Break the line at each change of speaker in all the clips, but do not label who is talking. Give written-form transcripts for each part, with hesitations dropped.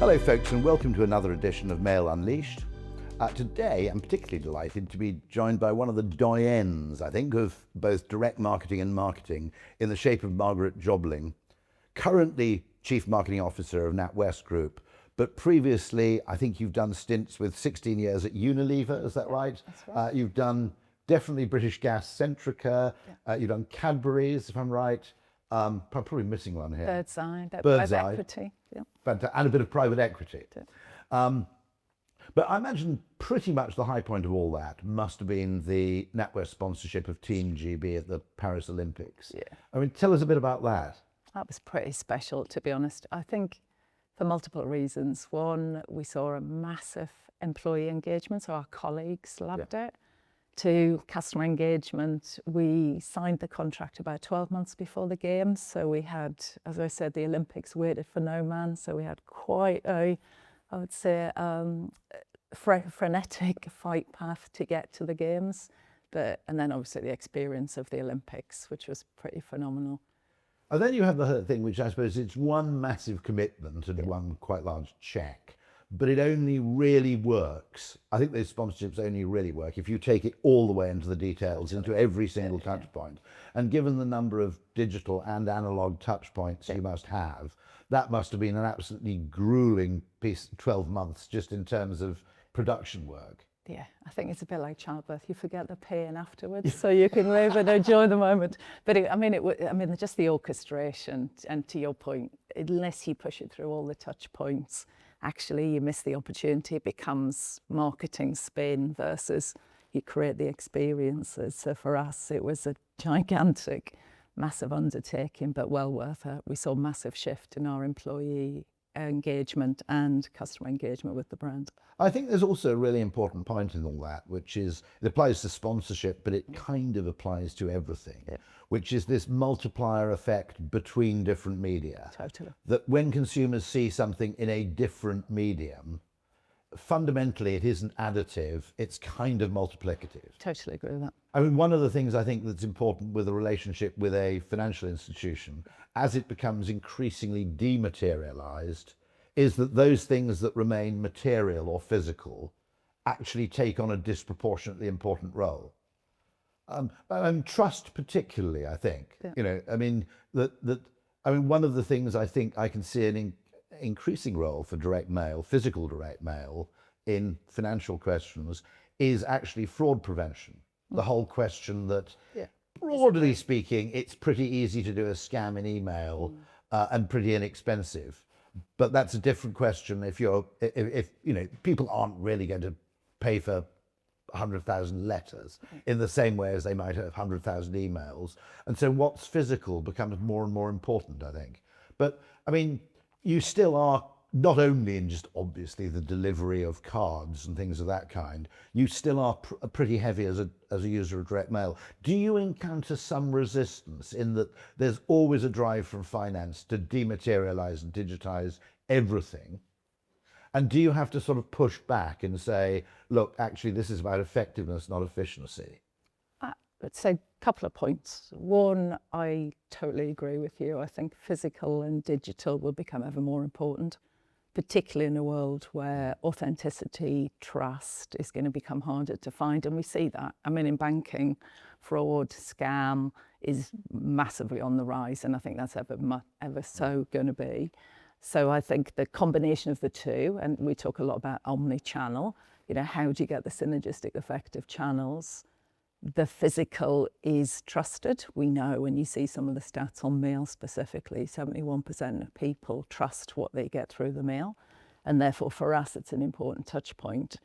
Hello folks, and welcome to another edition of Mail Unleashed. Today I'm particularly delighted to be joined by one of the doyens, I think, of both direct marketing and marketing, in the shape of Margaret Jobling, currently Chief Marketing Officer of NatWest Group, but previously I think you've done stints with 16 years at Unilever, is that right?
That's right.
You've done definitely British Gas Centrica, you've done Cadbury's, if I'm right. Probably missing one here.
Birdseye,
Birdseye.
private equity. Yeah.
And a bit of private equity.
Yeah.
But I imagine pretty much the high point of all that must have been the NatWest sponsorship of Team GB at the Paris Olympics.
Yeah.
I mean, tell us a bit about that.
That was pretty special, to be honest. I think for multiple reasons. One, we saw a massive employee engagement, so our colleagues loved it. Two, customer engagement. We signed the contract about 12 months before the games. So we had, as I said, the Olympics waited for no man. So we had quite a, I would say, frenetic fight path to get to the games. And then obviously the experience of the Olympics, which was pretty phenomenal.
And then you have the thing, which I suppose it's one massive commitment and one quite large check, but it only really works. I think those sponsorships only really work if you take it all the way into the details, into every single touch point. And given the number of digital and analog touch points you must have, that must have been an absolutely grueling piece, 12 months, just in terms of production work.
Yeah, I think it's a bit like childbirth. You forget the pain afterwards, so you can live and enjoy the moment. But just the orchestration, and to your point, unless you push it through all the touch points, actually you miss the opportunity. It becomes marketing spin versus you create the experiences. So for us, it was a gigantic, massive undertaking, but well worth it. We saw massive shift in our employee engagement and customer engagement with the brand.
I think there's also a really important point in all that, which is it applies to sponsorship, but it kind of applies to everything, which is this multiplier effect between different media.
Totally.
That when consumers see something in a different medium, fundamentally it isn't additive, it's kind of multiplicative.
Totally agree with that.
I mean, one of the things I think that's important with a relationship with a financial institution, as it becomes increasingly dematerialized, is that those things that remain material or physical actually take on a disproportionately important role. Trust particularly, I think.
Yeah.
You know, I mean, one of the things I think I can see an increasing role for direct mail, physical direct mail, in financial questions is actually fraud prevention. The whole question that, broadly speaking, it's pretty easy to do a scam in email and pretty inexpensive. But that's a different question if you know, people aren't really going to pay for 100,000 letters in the same way as they might have 100,000 emails. And so what's physical becomes more and more important, I think. But I mean, you still are not only in just obviously the delivery of cards and things of that kind, you still are pretty heavy as a user of direct mail. Do you encounter some resistance in that there's always a drive from finance to dematerialize and digitize everything? And do you have to sort of push back and say, look, actually this is about effectiveness, not efficiency?
I'd say a couple of points. One, I totally agree with you. I think physical and digital will become ever more important, particularly in a world where authenticity, trust is going to become harder to find. And we see that. I mean, in banking, fraud, scam is massively on the rise. And I think that's ever so going to be. So I think the combination of the two, and we talk a lot about omni-channel, you know, how do you get the synergistic effect of channels? The physical is trusted. We know when you see some of the stats on mail specifically, 71% of people trust what they get through the mail. And therefore for us, it's an important touch point.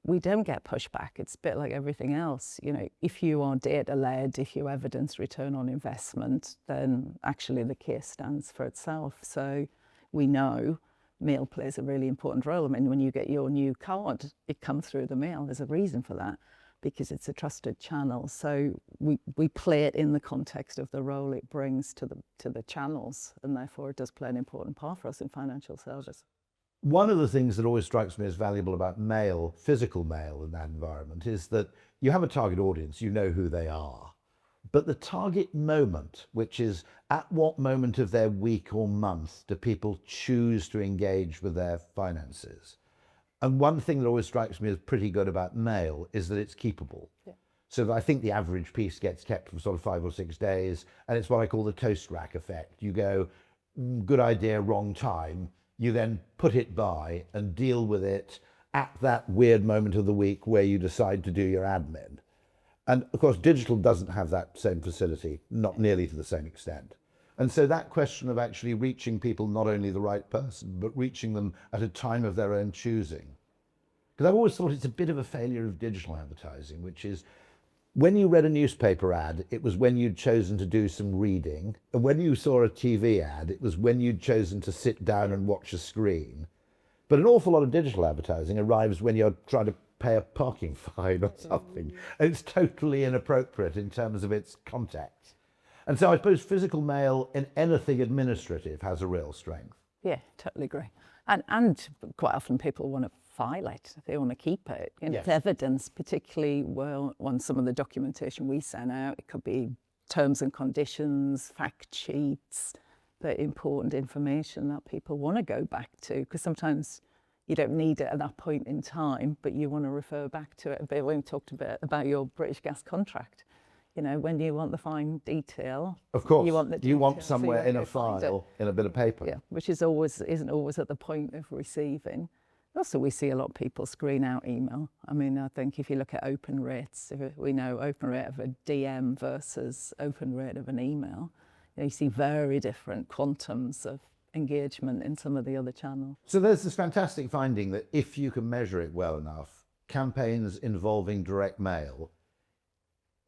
We don't get pushback. It's a bit like everything else. You know, if you are data-led, if you evidence return on investment, then actually the case stands for itself. So we know mail plays a really important role. I mean, when you get your new card, it comes through the mail. There's a reason for that, because it's a trusted channel. So we play it in the context of the role it brings to the channels, and therefore it does play an important part for us in financial services.
One of the things that always strikes me as valuable about mail, physical mail in that environment, is that you have a target audience, you know who they are. But the target moment, which is at what moment of their week or month do people choose to engage with their finances? And one thing that always strikes me as pretty good about mail is that it's keepable. Yeah. So I think the average piece gets kept for sort of 5 or 6 days, and it's what I call the toast rack effect. You go, good idea, wrong time. You then put it by and deal with it at that weird moment of the week where you decide to do your admin. And of course, digital doesn't have that same facility, not nearly to the same extent. And so that question of actually reaching people, not only the right person, but reaching them at a time of their own choosing. Because I've always thought it's a bit of a failure of digital advertising, which is when you read a newspaper ad, it was when you'd chosen to do some reading. And when you saw a TV ad, it was when you'd chosen to sit down and watch a screen. But an awful lot of digital advertising arrives when you're trying to pay a parking fine or something. And it's totally inappropriate in terms of its context. And so I suppose physical mail in anything administrative has a real strength.
Yeah, totally agree. And quite often people want to file it, they want to keep it. You know,
Yes.
It's evidence, particularly well, on some of the documentation we send out. It could be terms and conditions, fact sheets, the important information that people want to go back to, because sometimes you don't need it at that point in time, but you want to refer back to it. A bit when we talked a bit about your British Gas contract. You know, when you want the fine detail,
Of course,
you want the
you want
detail, so
somewhere
you
in
go
a
find it.
file, in a bit of paper.
Yeah, which isn't always at the point of receiving. Also, we see a lot of people screen out email. I mean, I think if you look at open rates, if we know open rate of a DM versus open rate of an email, you see very different quantums of engagement in some of the other channels.
So there's this fantastic finding that if you can measure it well enough, campaigns involving direct mail,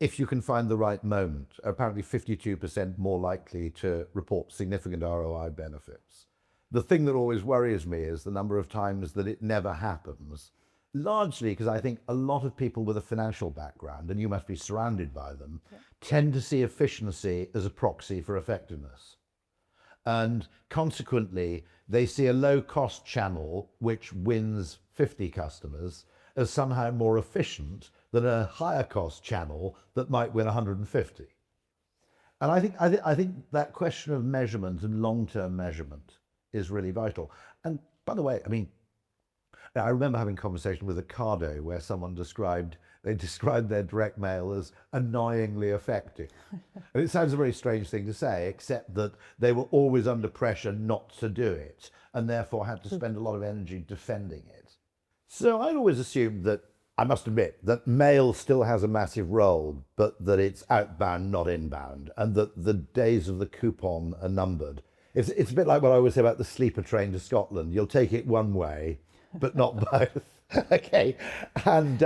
if you can find the right moment, are apparently 52% more likely to report significant ROI benefits. The thing that always worries me is the number of times that it never happens, largely because I think a lot of people with a financial background, and you must be surrounded by them, tend to see efficiency as a proxy for effectiveness. And consequently, they see a low-cost channel which wins 50 customers as somehow more efficient than a higher-cost channel that might win 150. And I think that question of measurement and long-term measurement is really vital. And by the way, I mean, I remember having a conversation with Ocado where someone described their direct mail as annoyingly effective. And it sounds a very strange thing to say, except that they were always under pressure not to do it and therefore had to spend a lot of energy defending it. So I'd always assumed that, I must admit, that mail still has a massive role, but that it's outbound, not inbound, and that the days of the coupon are numbered. It's a bit like what I always say about the sleeper train to Scotland. You'll take it one way, but not both. Okay. And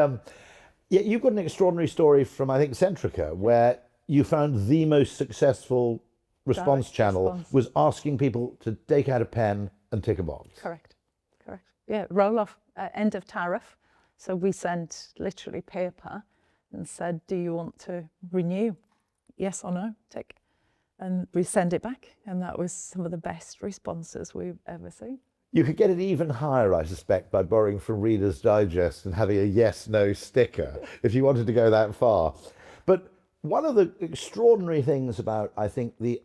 yeah, you've got an extraordinary story from, I think, Centrica, where you found the most successful response
Direct
channel
response.
was asking people to take out a pen and tick a box.
Correct. Yeah, roll off, end of tariff. So we sent literally paper and said, do you want to renew? Yes or no, tick. And we send it back. And that was some of the best responses we've ever seen.
You could get it even higher, I suspect, by borrowing from Reader's Digest and having a yes-no sticker if you wanted to go that far. But one of the extraordinary things about, I think, the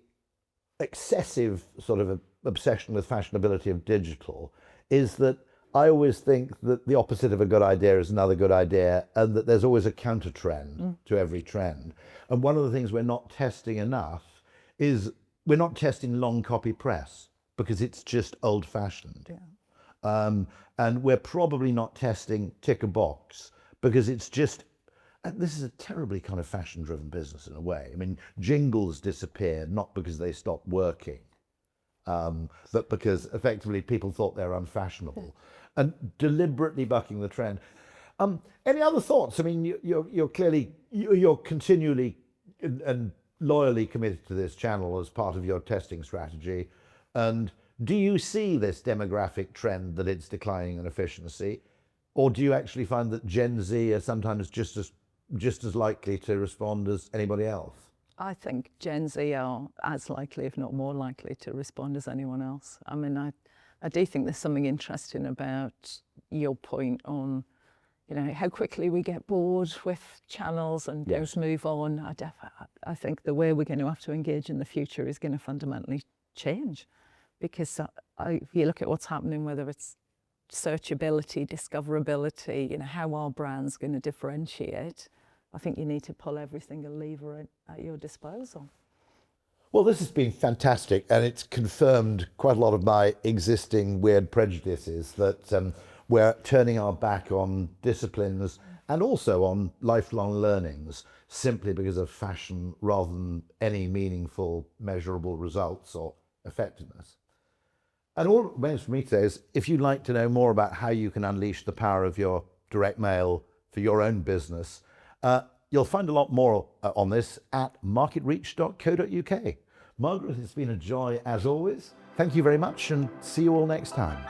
excessive sort of obsession with fashionability of digital is that I always think that the opposite of a good idea is another good idea, and that there's always a counter trend to every trend. And one of the things we're not testing enough is we're not testing long copy press because it's just old fashioned. Yeah. And we're probably not testing tick a box because it's just, and this is a terribly kind of fashion driven business in a way. I mean, jingles disappeared not because they stopped working, but because effectively people thought they're unfashionable and deliberately bucking the trend. Any other thoughts? I mean, you're clearly, you're continually and loyally committed to this channel as part of your testing strategy. And do you see this demographic trend that it's declining in efficiency? Or do you actually find that Gen Z are sometimes just as likely to respond as anybody else?
I think Gen Z are as likely, if not more likely, to respond as anyone else. I mean, I do think there's something interesting about your point on, you know, how quickly we get bored with channels and just move on. I think the way we're going to have to engage in the future is going to fundamentally change, because if you look at what's happening, whether it's searchability, discoverability, you know, how are brands going to differentiate? I think you need to pull every single lever at your disposal.
Well, this has been fantastic, and it's confirmed quite a lot of my existing weird prejudices that we're turning our back on disciplines and also on lifelong learnings simply because of fashion rather than any meaningful, measurable results or effectiveness. And all it remains for me today is, if you'd like to know more about how you can unleash the power of your direct mail for your own business, you'll find a lot more on this at marketreach.co.uk. Margaret, it's been a joy as always. Thank you very much, and see you all next time.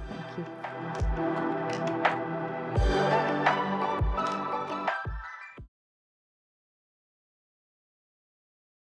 Thank you.